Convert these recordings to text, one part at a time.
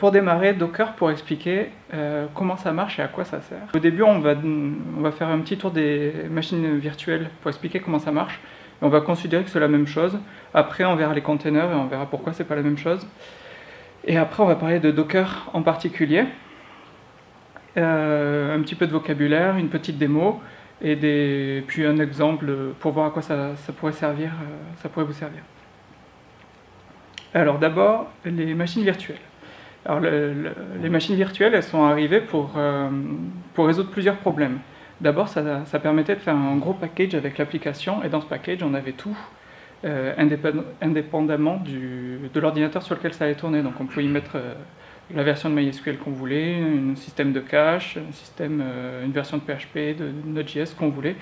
Pour démarrer, Docker pour expliquer comment ça marche et à quoi ça sert. Au début, on va faire un petit tour des machines virtuelles pour expliquer comment ça marche. Et on va considérer que c'est la même chose. Après, on verra les containers et on verra pourquoi c'est pas la même chose. Et après, on va parler de Docker en particulier. Un petit peu de vocabulaire, une petite démo, et puis un exemple pour voir à quoi ça pourrait servir, ça pourrait vous servir. Alors d'abord, les machines virtuelles. Alors, les machines virtuelles, elles sont arrivées pour résoudre plusieurs problèmes. D'abord, ça permettait de faire un gros package avec l'application, et dans ce package, on avait tout, indépendamment de l'ordinateur sur lequel ça allait tourner. Donc on pouvait y mettre la version de MySQL qu'on voulait, un système de cache, une version de PHP, de Node.js qu'on voulait,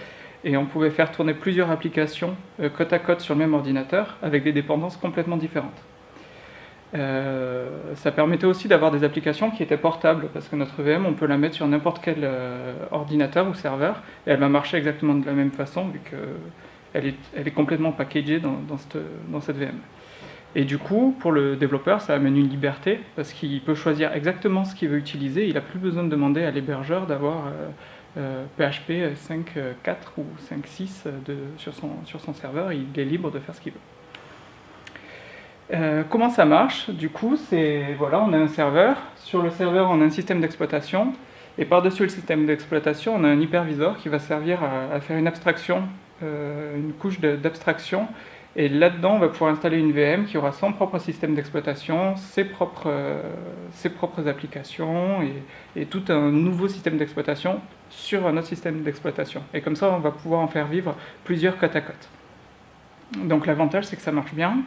et on pouvait faire tourner plusieurs applications côte à côte sur le même ordinateur, avec des dépendances complètement différentes. Ça permettait aussi d'avoir des applications qui étaient portables, parce que notre VM, on peut la mettre sur n'importe quel ordinateur ou serveur, et elle va marcher exactement de la même façon, vu qu'elle est complètement packagée dans cette VM. Et du coup, pour le développeur, ça amène une liberté, parce qu'il peut choisir exactement ce qu'il veut utiliser, il n'a plus besoin de demander à l'hébergeur d'avoir PHP 5.4 ou 5.6 sur son serveur, il est libre de faire ce qu'il veut. Comment ça marche? Du coup, voilà, on a un serveur. Sur le serveur, on a un système d'exploitation. Et par-dessus le système d'exploitation, on a un hyperviseur qui va servir à faire une abstraction, une couche d'abstraction. Et là-dedans, on va pouvoir installer une VM qui aura son propre système d'exploitation, ses propres applications et tout un nouveau système d'exploitation sur un autre système d'exploitation. Et comme ça, on va pouvoir en faire vivre plusieurs côte à côte. Donc l'avantage, c'est que ça marche bien.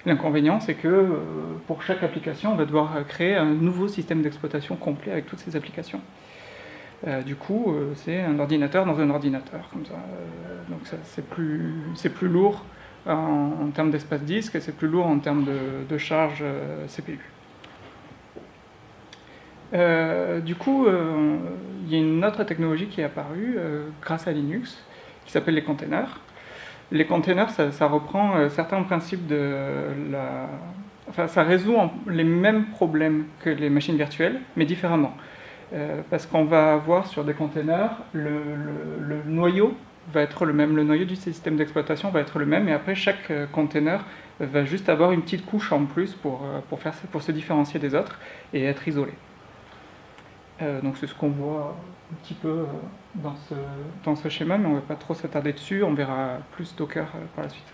L'inconvénient, c'est que pour chaque application, on va devoir créer un nouveau système d'exploitation complet avec toutes ces applications. Du coup, c'est un ordinateur dans un ordinateur, comme ça. Donc c'est plus lourd en termes d'espace disque et c'est plus lourd en termes de charge CPU. Du coup, il y a une autre technologie qui est apparue grâce à Linux, qui s'appelle les containers. Les containers, ça reprend certains principes Enfin, ça résout les mêmes problèmes que les machines virtuelles, mais différemment. Parce qu'on va avoir sur des containers, le noyau va être le même, le noyau du système d'exploitation va être le même, et après chaque container va juste avoir une petite couche en plus pour se différencier des autres et être isolé. Donc c'est ce qu'on voit un petit peu dans ce schéma, mais on ne va pas trop s'attarder dessus, on verra plus Docker par la suite.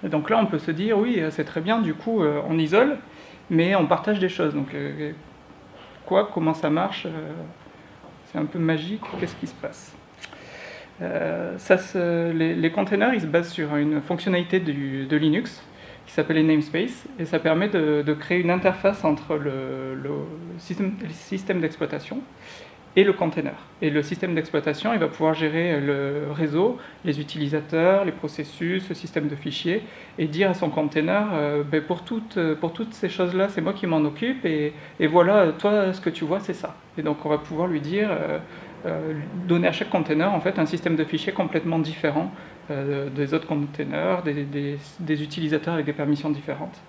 Et donc là on peut se dire, oui c'est très bien, du coup on isole, mais on partage des choses. Donc comment ça marche, c'est un peu magique, qu'est-ce qui se passe? Les containers ils se basent sur une fonctionnalité de Linux, qui s'appelle les namespaces, et ça permet de créer une interface entre le système d'exploitation et le container. Et le système d'exploitation, il va pouvoir gérer le réseau, les utilisateurs, les processus, le système de fichiers, et dire à son container, pour toutes ces choses-là, c'est moi qui m'en occupe, et voilà, toi, ce que tu vois, c'est ça. Et donc on va pouvoir lui dire, donner à chaque container en fait, un système de fichiers complètement différent des autres containers, des utilisateurs avec des permissions différentes.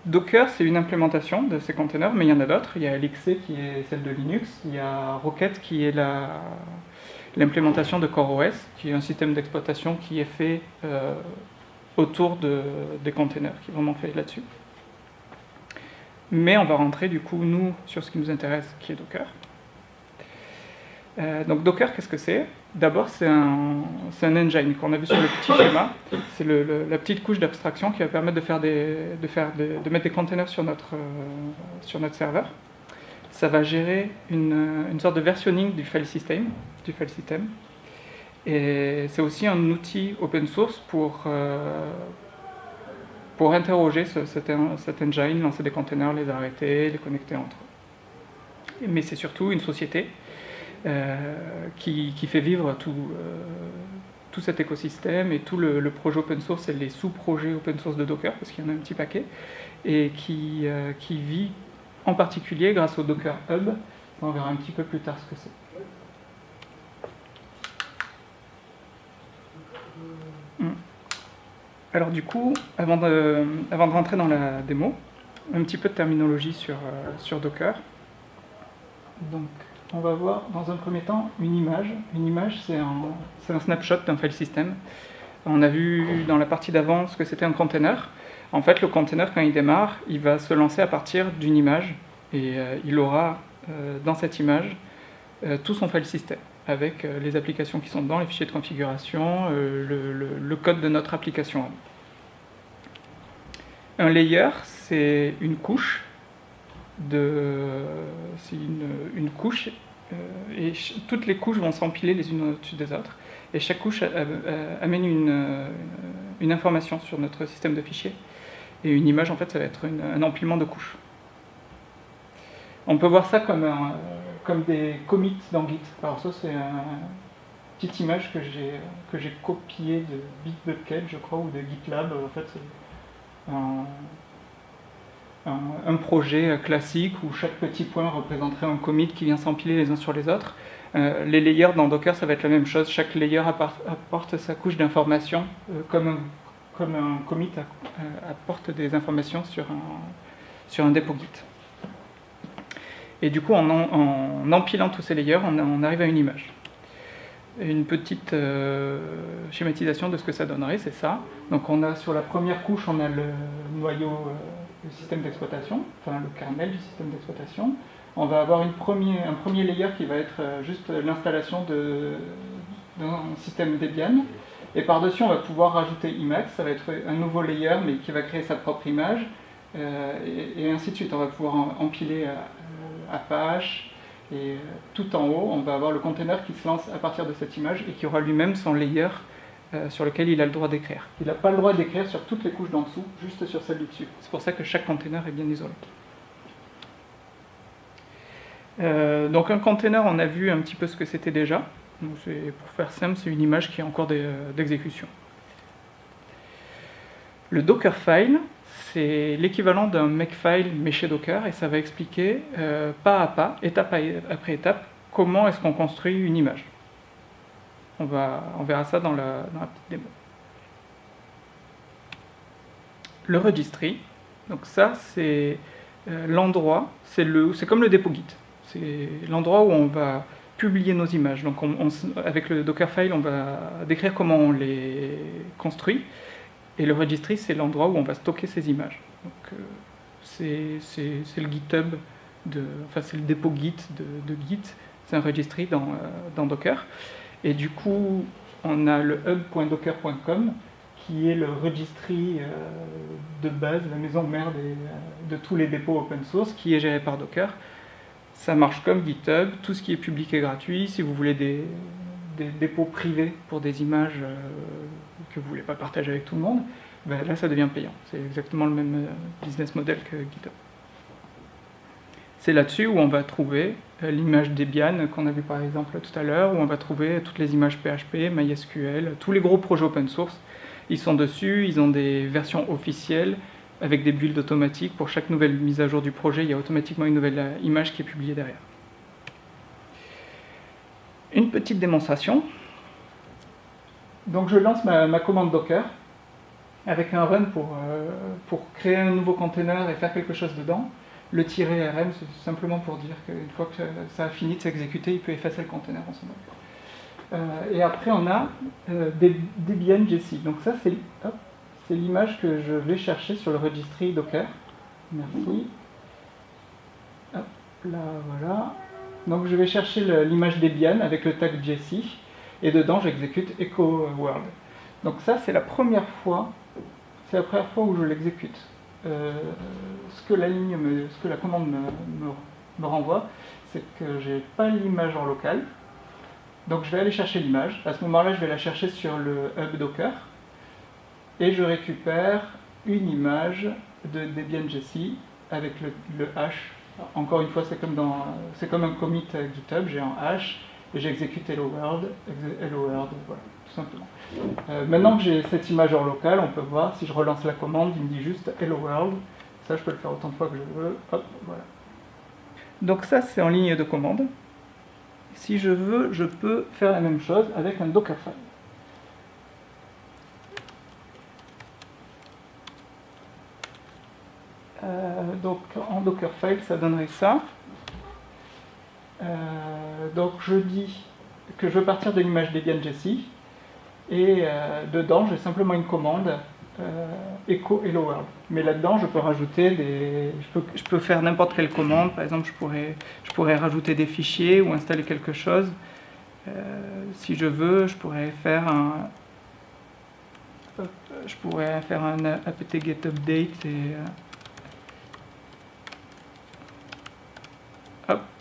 Docker, c'est une implémentation de ces containers, mais il y en a d'autres. Il y a LXC qui est celle de Linux, il y a Rocket qui est l'implémentation de CoreOS, qui est un système d'exploitation qui est fait autour des containers, qui est vraiment fait là-dessus. Mais on va rentrer du coup, nous, sur ce qui nous intéresse, qui est Docker. Donc Docker, qu'est-ce que c'est? D'abord, c'est un engine qu'on a vu sur le petit schéma. C'est la petite couche d'abstraction qui va permettre de mettre des containers sur notre serveur. Ça va gérer une sorte de versionning du file system. Et c'est aussi un outil open source pour interroger cet engine, lancer des containers, les arrêter, les connecter entre eux. Mais c'est surtout une société qui fait vivre tout cet écosystème et tout le projet open source et les sous-projets open source de Docker, parce qu'il y en a un petit paquet, et qui vit en particulier grâce au Docker Hub. On verra un petit peu plus tard ce que c'est. Alors du coup, avant de rentrer dans la démo, un petit peu de terminologie sur Docker. Donc, on va voir dans un premier temps une image. Une image, c'est un snapshot d'un file system. On a vu dans la partie d'avant ce que c'était un container. En fait, le container, quand il démarre, il va se lancer à partir d'une image et il aura dans cette image tout son file system avec les applications qui sont dedans, les fichiers de configuration, le code de notre application. Un layer, c'est une couche une couche et toutes les couches vont s'empiler les unes au-dessus des autres et chaque couche amène une information sur notre système de fichiers et une image en fait ça va être un empilement de couches. On peut voir ça comme des commits dans Git. Alors ça c'est une petite image que j'ai copiée de Bitbucket je crois ou de GitLab. En fait c'est un projet classique où chaque petit point représenterait un commit qui vient s'empiler les uns sur les autres. Les layers dans Docker, ça va être la même chose. Chaque layer apporte sa couche d'informations, comme un commit apporte des informations sur un dépôt Git. Et du coup, en empilant tous ces layers, on arrive à une image. Une petite schématisation de ce que ça donnerait, c'est ça. Donc on a sur la première couche, on a le noyau du système d'exploitation, enfin le kernel du système d'exploitation. On va avoir un premier layer qui va être juste l'installation d'un système Debian. Et par-dessus, on va pouvoir rajouter Emacs, ça va être un nouveau layer, mais qui va créer sa propre image, et ainsi de suite. On va pouvoir empiler Apache, et tout en haut, on va avoir le container qui se lance à partir de cette image et qui aura lui-même son layer sur lequel il a le droit d'écrire. Il n'a pas le droit d'écrire sur toutes les couches d'en dessous, juste sur celle du dessus. C'est pour ça que chaque container est bien isolé. Donc un container, on a vu un petit peu ce que c'était déjà. Donc pour faire simple, c'est une image qui est en cours d'exécution. Le Dockerfile, c'est l'équivalent d'un Makefile mais chez Docker et ça va expliquer pas à pas, étape après étape, comment est-ce qu'on construit une image. On verra ça dans la petite démo. Le registry, donc ça c'est l'endroit, c'est comme le dépôt Git. C'est l'endroit où on va publier nos images. Donc avec le Dockerfile, on va décrire comment on les construit. Et le registry, c'est l'endroit où on va stocker ces images. Donc c'est le GitHub, c'est le dépôt Git de Git. C'est un registry dans Docker. Et du coup, on a le hub.docker.com qui est le registry de base, la maison mère de tous les dépôts open source, qui est géré par Docker. Ça marche comme GitHub, tout ce qui est public est gratuit. Si vous voulez des dépôts privés pour des images que vous ne voulez pas partager avec tout le monde, ben là ça devient payant. C'est exactement le même business model que GitHub. C'est là-dessus où on va trouver l'image Debian qu'on a vu par exemple tout à l'heure, où on va trouver toutes les images PHP, MySQL, tous les gros projets open source. Ils sont dessus, ils ont des versions officielles avec des builds automatiques. Pour chaque nouvelle mise à jour du projet, il y a automatiquement une nouvelle image qui est publiée derrière. Une petite démonstration. Donc je lance ma commande Docker avec un run pour créer un nouveau container et faire quelque chose dedans. Le -rm, c'est simplement pour dire qu'une fois que ça a fini de s'exécuter, il peut effacer le container en ce moment. Et après, on a Debian JC. Donc ça, c'est l'image que je vais chercher sur le registry Docker. Merci. Hop, là, voilà. Donc je vais chercher l'image Debian avec le tag JC. Et dedans, j'exécute echo world. Donc ça, c'est la première fois où je l'exécute. Ce que la commande me renvoie, c'est que j'ai pas l'image en local. Donc je vais aller chercher l'image. À ce moment-là, je vais la chercher sur le hub Docker. Et je récupère une image de Debian JC avec le hash. Encore une fois, c'est comme un commit GitHub, j'ai un hash et j'exécute hello world, voilà, tout simplement. Maintenant que j'ai cette image en local, on peut voir, si je relance la commande, il me dit juste hello world. Ça, je peux le faire autant de fois que je veux. Hop, voilà. Donc ça, c'est en ligne de commande. Si je veux, je peux faire la même chose avec un Dockerfile. Donc en Dockerfile, ça donnerait ça. Donc je dis que je veux partir de l'image Debian Jessie, et dedans j'ai simplement une commande echo hello world. Mais là-dedans je peux rajouter je peux faire n'importe quelle commande. Par exemple, je pourrais rajouter des fichiers ou installer quelque chose. Si je veux, je pourrais faire un apt-get update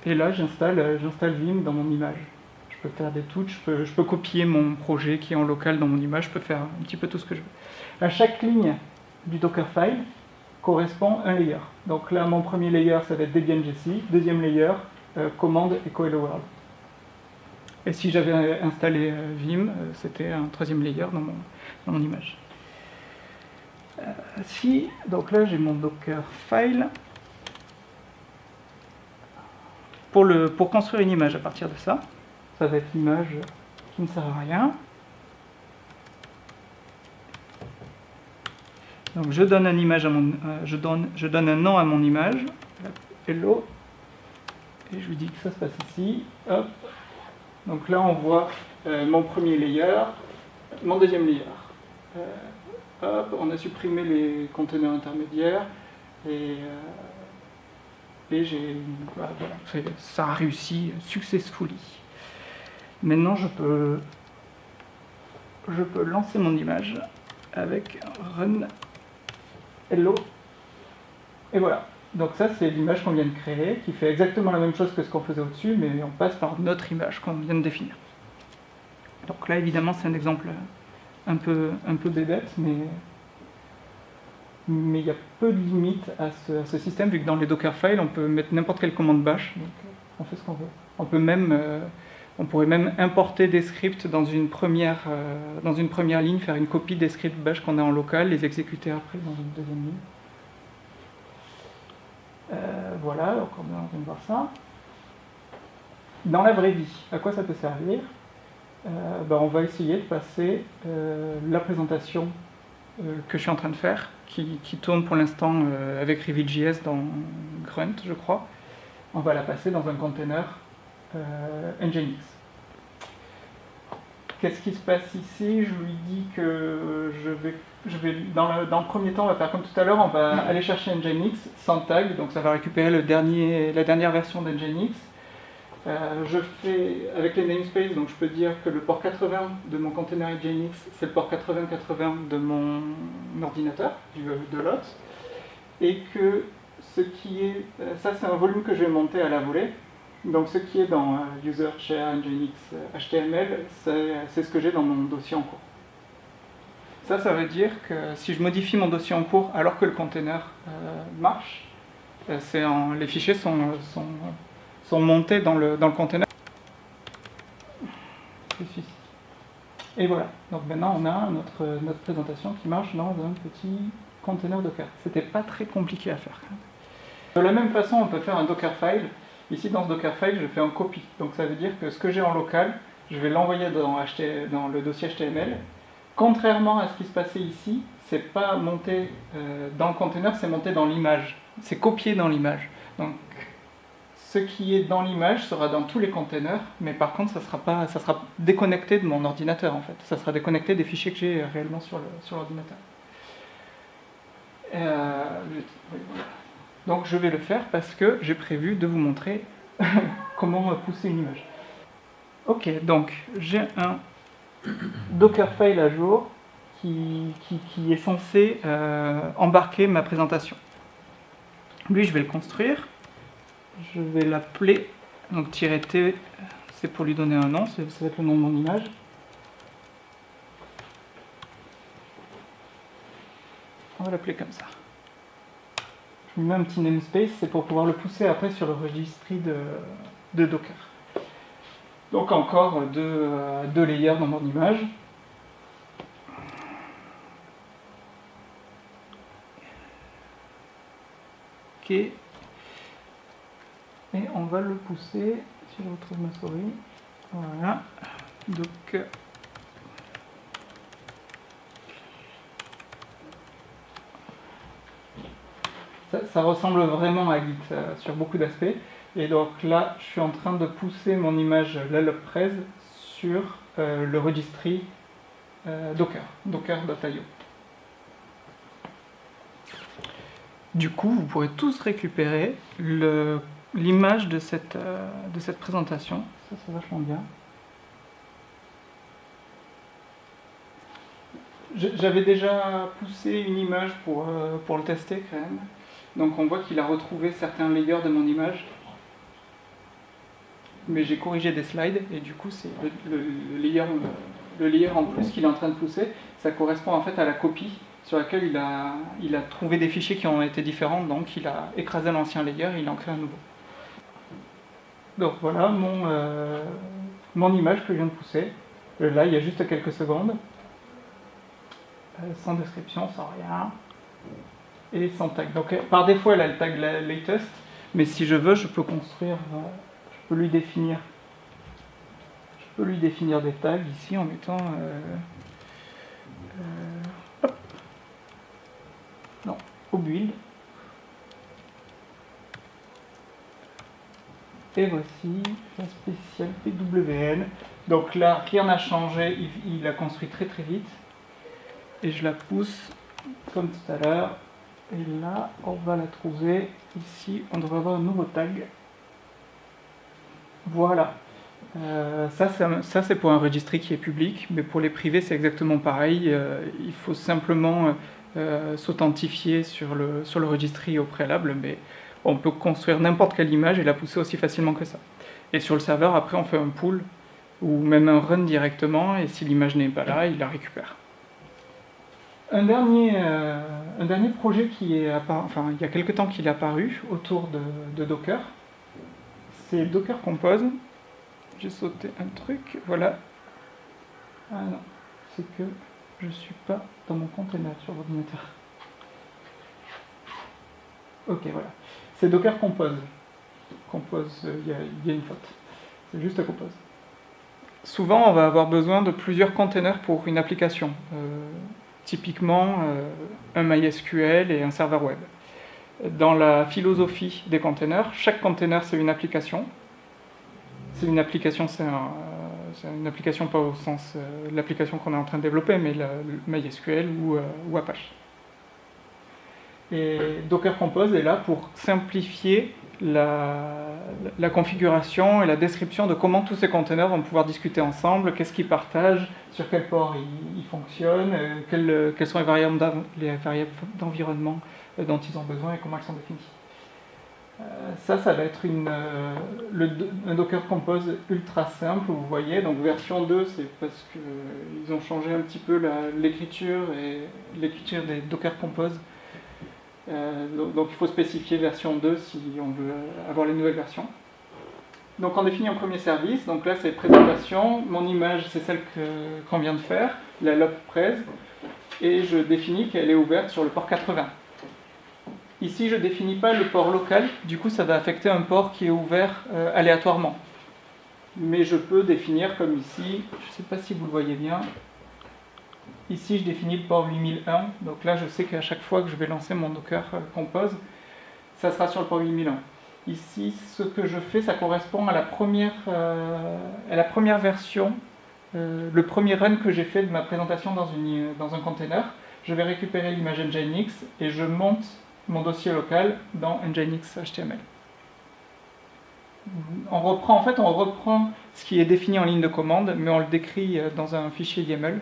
et là j'installe Vim dans mon image. Je peux faire des touches, je peux copier mon projet qui est en local dans mon image, je peux faire un petit peu tout ce que je veux. À chaque ligne du Dockerfile correspond un layer. Donc là, mon premier layer, ça va être Debian Jessie, deuxième layer, commande echo hello world. Et si j'avais installé Vim, c'était un troisième layer dans mon image. Donc là, j'ai mon Dockerfile. Pour construire une image à partir de ça, ça va être l'image qui ne sert à rien. Donc je donne je donne un nom à mon image, hello, et je lui dis que ça se passe ici. Hop. Donc là on voit mon premier layer, mon deuxième layer. Hop, on a supprimé les conteneurs intermédiaires et voilà, ça a réussi successfully. Maintenant je peux lancer mon image avec run hello, et voilà. Donc ça c'est l'image qu'on vient de créer, qui fait exactement la même chose que ce qu'on faisait au-dessus, mais on passe par notre image qu'on vient de définir. Donc là évidemment c'est un exemple un peu bébête, mais il y a peu de limites à ce système, vu que dans les Dockerfiles on peut mettre n'importe quelle commande bash, donc on fait ce qu'on veut. On pourrait même importer des scripts dans une première ligne, faire une copie des scripts bash qu'on a en local, les exécuter après dans une deuxième ligne. Voilà, donc on vient de voir ça. Dans la vraie vie, à quoi ça peut servir? On va essayer de passer la présentation que je suis en train de faire, qui tourne pour l'instant avec Reveal.js dans Grunt, je crois. On va la passer dans un container Nginx. Qu'est-ce qui se passe ici? Je lui dis que dans le premier temps, on va faire comme tout à l'heure, on va aller chercher Nginx sans tag, donc ça va récupérer la dernière version d'Nginx. Je fais avec les namespaces, donc je peux dire que le port 80 de mon container Nginx, c'est le port 8080 de mon ordinateur, de l'hôte, et que ça c'est un volume que je vais monter à la volée. Donc ce qui est dans user share nginx html, c'est ce que j'ai dans mon dossier en cours. Ça veut dire que si je modifie mon dossier en cours alors que le container marche, les fichiers sont montés dans le container. Et voilà, donc maintenant on a notre présentation qui marche dans un petit container Docker. C'était pas très compliqué à faire. De la même façon, on peut faire un Dockerfile. Ici, dans ce Dockerfile, je fais un copy. Donc ça veut dire que ce que j'ai en local, je vais l'envoyer dans le dossier HTML. Contrairement à ce qui se passait ici, c'est pas monté dans le container, c'est monté dans l'image. C'est copié dans l'image. Donc ce qui est dans l'image sera dans tous les containers, mais par contre, ça sera déconnecté de mon ordinateur en fait. Ça sera déconnecté des fichiers que j'ai réellement sur l'ordinateur. Donc je vais le faire parce que j'ai prévu de vous montrer comment pousser une image. Ok, donc j'ai un Dockerfile à jour qui est censé embarquer ma présentation. Lui, je vais le construire. Je vais l'appeler, donc -t, c'est pour lui donner un nom, ça va être le nom de mon image. On va l'appeler comme ça. Je lui mets un petit namespace, c'est pour pouvoir le pousser après sur le registry de Docker. Donc encore deux layers dans mon image. Ok. Et on va le pousser, si je retrouve ma souris. Voilà. Donc ça ressemble vraiment à Git sur beaucoup d'aspects. Et donc là, je suis en train de pousser mon image lalopprez sur le registry Docker, docker.io. Du coup, vous pourrez tous récupérer l'image de cette présentation. Ça, c'est vachement bien. J'avais déjà poussé une image pour le tester quand même. Donc on voit qu'il a retrouvé certains layers de mon image. Mais j'ai corrigé des slides et du coup c'est le layer en plus qu'il est en train de pousser. Ça correspond en fait à la copie sur laquelle il a trouvé des fichiers qui ont été différents. Donc il a écrasé l'ancien layer et il en crée un nouveau. Donc voilà mon image que je viens de pousser. Là il y a juste quelques secondes. Sans description, sans rien, et sans tag. Donc par défaut elle a le tag latest, mais si je veux, je peux construire, je peux lui définir des tags ici en mettant au build. Et voici la spéciale PWN. Donc là, rien n'a changé, il a construit très très vite. Et je la pousse comme tout à l'heure. Et là, on va la trouver. Ici, on devrait avoir un nouveau tag. Voilà. Ça c'est pour un registry qui est public, mais pour les privés, c'est exactement pareil. Il faut simplement s'authentifier sur le registry au préalable, mais on peut construire n'importe quelle image et la pousser aussi facilement que ça. Et sur le serveur, après, on fait un pull ou même un run directement, et si l'image n'est pas là, il la récupère. Un dernier projet qui est il y a quelques temps qu'il est apparu autour de Docker, c'est Docker Compose. J'ai sauté un truc, voilà. Ah non, c'est que je suis pas dans mon container sur l'ordinateur. Ok, voilà. C'est Docker Compose. Compose, il y a une faute. C'est juste Compose. Souvent, on va avoir besoin de plusieurs containers pour une application. Typiquement un MySQL et un serveur web. Dans la philosophie des containers, chaque container c'est une application. C'est une application, c'est une application pas au sens de l'application qu'on est en train de développer, mais le MySQL ou Apache. Et Docker Compose est là pour simplifier la configuration et la description de comment tous ces containers vont pouvoir discuter ensemble, qu'est-ce qu'ils partagent, sur quel port ils fonctionnent, quelles sont les variables d'environnement dont ils ont besoin et comment elles sont définies. Ça va être un Docker Compose ultra simple, vous voyez. Donc version 2, c'est parce qu'ils ont changé un petit peu l'écriture des Docker Compose. Donc il faut spécifier version 2 si on veut avoir les nouvelles versions. Donc on définit un premier service, donc là c'est présentation, mon image c'est celle qu'on vient de faire, la lalopprez, et je définis qu'elle est ouverte sur le port 80. Ici je ne définis pas le port local, du coup ça va affecter un port qui est ouvert aléatoirement. Mais je peux définir comme ici, je ne sais pas si vous le voyez bien, ici je définis le port 8001, donc là je sais qu'à chaque fois que je vais lancer mon Docker Compose, ça sera sur le port 8001. Ici, ce que je fais, ça correspond à la première version, le premier run que j'ai fait de ma présentation dans un container. Je vais récupérer l'image Nginx et je monte mon dossier local dans Nginx HTML. On reprend ce qui est défini en ligne de commande, mais on le décrit dans un fichier YAML.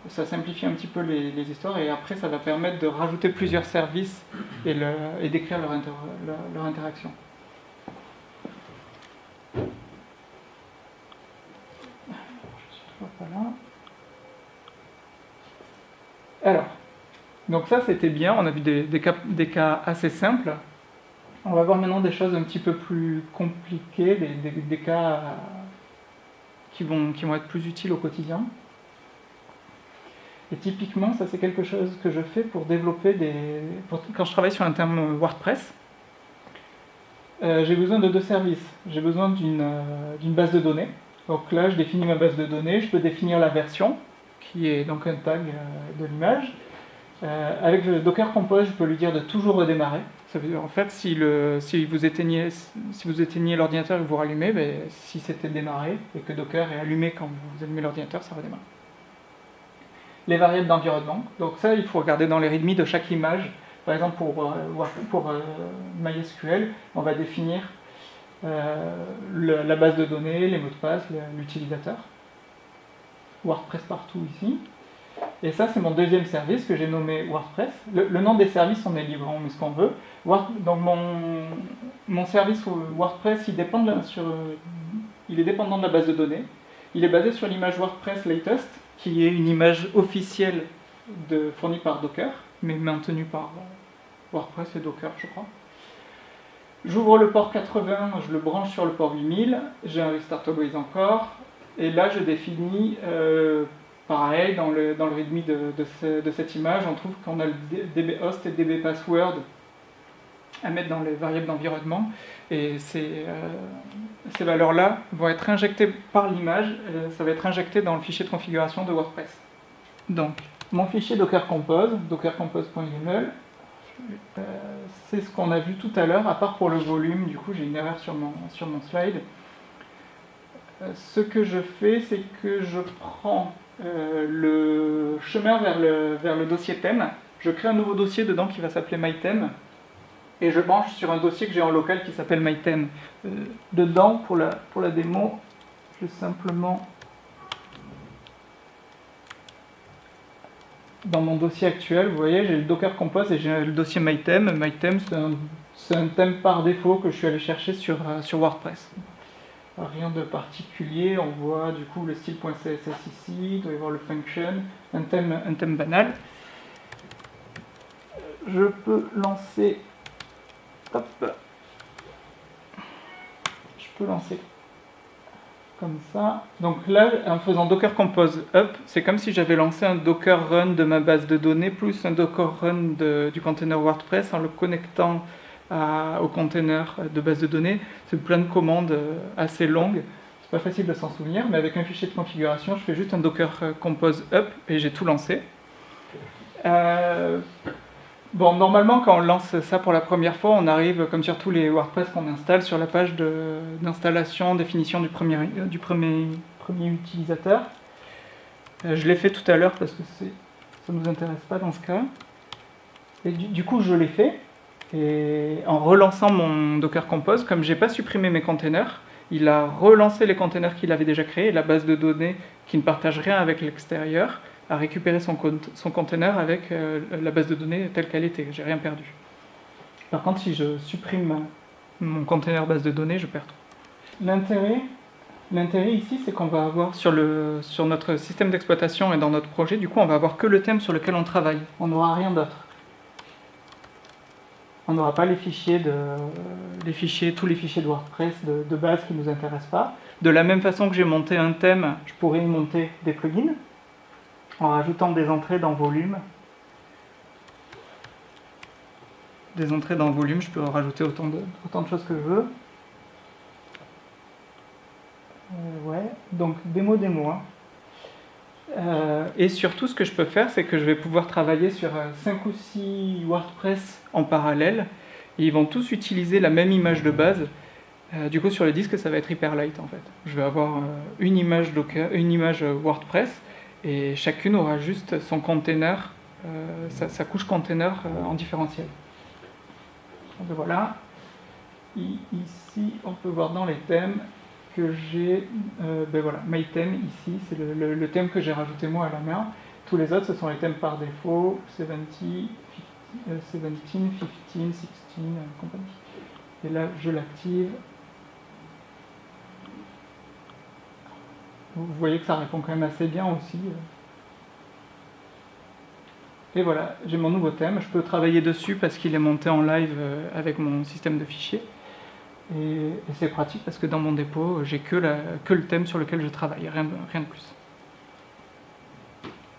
Ça simplifie un petit peu les histoires et après ça va permettre de rajouter plusieurs services et d'écrire leur interaction. Voilà. Alors, donc ça c'était bien, on a vu des cas assez simples. On va voir maintenant des choses un petit peu plus compliquées, des cas qui vont être plus utiles au quotidien. Et typiquement, ça c'est quelque chose que je fais pour développer quand je travaille sur un terme WordPress. J'ai besoin de deux services. J'ai besoin d'une base de données. Donc là, je définis ma base de données. Je peux définir la version, qui est donc un tag de l'image. Avec le Docker Compose, je peux lui dire de toujours redémarrer. Ça veut dire, en fait, si vous éteignez l'ordinateur et que vous rallumez, ben, si c'était démarré et que Docker est allumé quand vous allumez l'ordinateur, ça redémarre. Les variables d'environnement. Donc ça, il faut regarder dans les readme de chaque image. Par exemple, pour MySQL, on va définir la base de données, les mots de passe, l'utilisateur. WordPress partout ici. Et ça, c'est mon deuxième service que j'ai nommé WordPress. Le nom des services, on est libre, on met ce qu'on veut. Donc mon service WordPress, il est dépendant de la base de données. Il est basé sur l'image WordPress Latest, qui est une image officielle fournie par Docker, mais maintenue par WordPress et Docker, je crois. J'ouvre le port 80, je le branche sur le port 8000, j'ai un restart always encore, et là je définis, pareil, dans le readme de cette image, on trouve qu'on a le dbhost et dbpassword à mettre dans les variables d'environnement, et ces valeurs-là vont être injectées par l'image, ça va être injecté dans le fichier de configuration de WordPress. Donc, mon fichier Docker Compose, dockercompose.yaml, c'est ce qu'on a vu tout à l'heure, à part pour le volume, du coup j'ai une erreur sur mon slide. Ce que je fais, c'est que je prends le chemin vers le dossier thème, je crée un nouveau dossier dedans qui va s'appeler mytheme, et je branche sur un dossier que j'ai en local qui s'appelle mytheme. Dedans, pour la démo, je vais simplement... Dans mon dossier actuel, vous voyez, j'ai le Docker Compose et j'ai le dossier mytheme. Mytheme, c'est un thème par défaut que je suis allé chercher sur WordPress. Rien de particulier, on voit du coup le style.css ici, il doit y avoir le function, un thème banal. Je peux lancer... Hop. Je peux lancer comme ça. Donc là, en faisant Docker Compose up, c'est comme si j'avais lancé un Docker Run de ma base de données plus un Docker Run du container WordPress en le connectant au container de base de données. C'est plein de commandes assez longues. C'est pas facile de s'en souvenir, mais avec un fichier de configuration, je fais juste un Docker Compose up et j'ai tout lancé. Bon, normalement, quand on lance ça pour la première fois, on arrive, comme sur tous les WordPress qu'on installe, sur la page d'installation, définition du premier utilisateur. Je l'ai fait tout à l'heure parce que ça ne nous intéresse pas dans ce cas. Et du coup, je l'ai fait. Et en relançant mon Docker Compose, comme je n'ai pas supprimé mes containers, il a relancé les containers qu'il avait déjà créés, et la base de données qui ne partage rien avec l'extérieur a récupéré son container avec la base de données telle qu'elle était. J'ai rien perdu. Par contre, si je supprime mon container base de données, je perds tout. L'intérêt ici, c'est qu'on va avoir sur notre système d'exploitation et dans notre projet, du coup, on va avoir que le thème sur lequel on travaille. On n'aura rien d'autre. On n'aura pas tous les fichiers de WordPress de base qui ne nous intéressent pas. De la même façon que j'ai monté un thème, je pourrais y monter des plugins en rajoutant des entrées dans volume. Des entrées dans volume, je peux rajouter autant de choses que je veux. Ouais, donc démo. Et surtout, ce que je peux faire, c'est que je vais pouvoir travailler sur 5 ou 6 WordPress en parallèle. Et ils vont tous utiliser la même image de base. Du coup, sur le disque, ça va être hyper light en fait. Je vais avoir une image WordPress, et chacune aura juste son container, sa couche container en différentiel. Donc voilà. Ici, on peut voir dans les thèmes que j'ai, voilà, mytheme ici, c'est le thème que j'ai rajouté moi à la main. Tous les autres, ce sont les thèmes par défaut, 17, 15, 16, compagnie. Et là, je l'active. Vous voyez que ça répond quand même assez bien aussi. Et voilà, j'ai mon nouveau thème. Je peux travailler dessus parce qu'il est monté en live avec mon système de fichiers. Et c'est pratique parce que dans mon dépôt, j'ai que le thème sur lequel je travaille, rien de plus.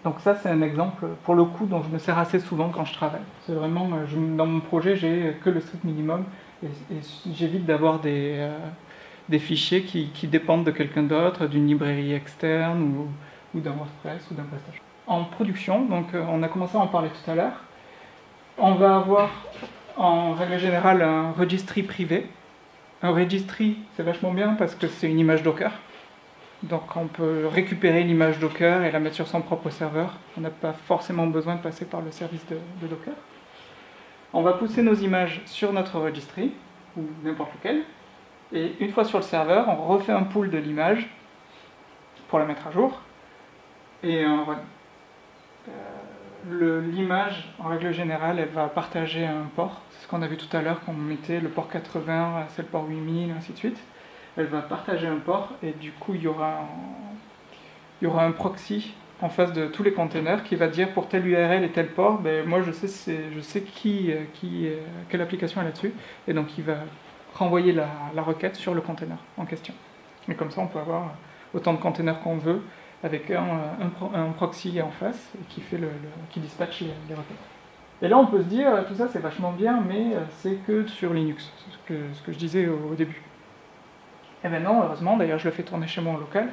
Donc ça, c'est un exemple, pour le coup, dont je me sers assez souvent quand je travaille. C'est vraiment, dans mon projet, j'ai que le strict minimum, et j'évite d'avoir des fichiers qui dépendent de quelqu'un d'autre, d'une librairie externe, ou d'un WordPress, ou d'un prestation. en production, donc on a commencé à en parler tout à l'heure. On va avoir en règle générale un registry privé. Un registry, c'est vachement bien parce que c'est une image Docker. Donc on peut récupérer l'image Docker et la mettre sur son propre serveur. On n'a pas forcément besoin de passer par le service de Docker. On va pousser nos images sur notre registry, ou n'importe lequel. Et une fois sur le serveur, on refait un pool de l'image pour la mettre à jour. Et un run. L'image, en règle générale, elle va partager un port. C'est ce qu'on a vu tout à l'heure, quand on mettait le port 80, c'est le port 8000, et ainsi de suite. Elle va partager un port, et du coup, il y aura un proxy en face de tous les containers qui va dire pour telle URL et tel port, ben, moi je sais quelle application est là-dessus, et donc il va renvoyer la requête sur le container en question. Et comme ça, on peut avoir autant de containers qu'on veut, avec un proxy en face qui dispatche les requêtes. Et là on peut se dire, tout ça c'est vachement bien, mais c'est que sur Linux, ce que je disais au début. Et bien non, heureusement, d'ailleurs je le fais tourner chez moi en local.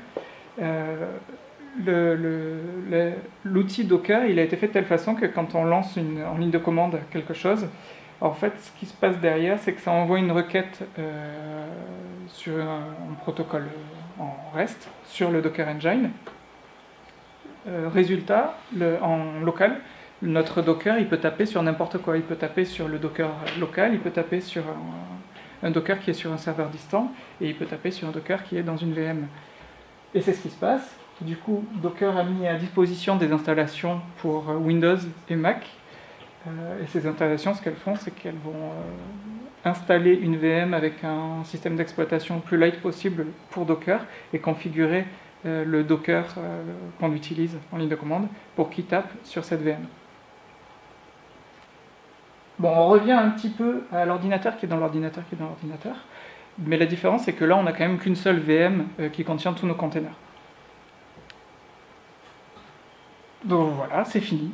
L'outil Docker, il a été fait de telle façon que quand on lance en ligne de commande quelque chose, en fait ce qui se passe derrière, c'est que ça envoie une requête sur un protocole en REST, sur le Docker Engine. Résultat, en local, notre Docker, il peut taper sur n'importe quoi. Il peut taper sur le Docker local, il peut taper sur un Docker qui est sur un serveur distant, et il peut taper sur un Docker qui est dans une VM. Et c'est ce qui se passe. Du coup, Docker a mis à disposition des installations pour Windows et Mac. Et ces installations, ce qu'elles font, c'est qu'elles vont installer une VM avec un système d'exploitation le plus light possible pour Docker et configurer le Docker qu'on utilise en ligne de commande pour qu'il tape sur cette VM. Bon, on revient un petit peu à l'ordinateur qui est dans l'ordinateur qui est dans l'ordinateur, mais la différence c'est que là on n'a quand même qu'une seule VM qui contient tous nos containers. Donc voilà, c'est fini.